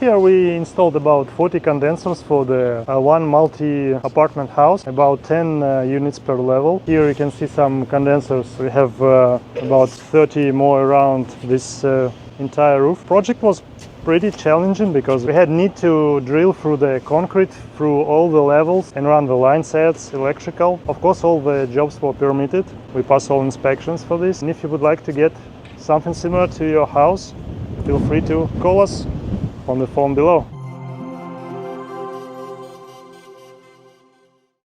Here we installed about 40 condensers for the one multi-apartment house, about 10 units per level. Here you can see some condensers. We have about 30 more around this entire roof. Project was pretty challenging because we had need to drill through the concrete through all the levels and run the line sets, electrical. Of course, all the jobs were permitted. We pass all inspections for this. And if you would like to get something similar to your house, feel free to call us on the phone below.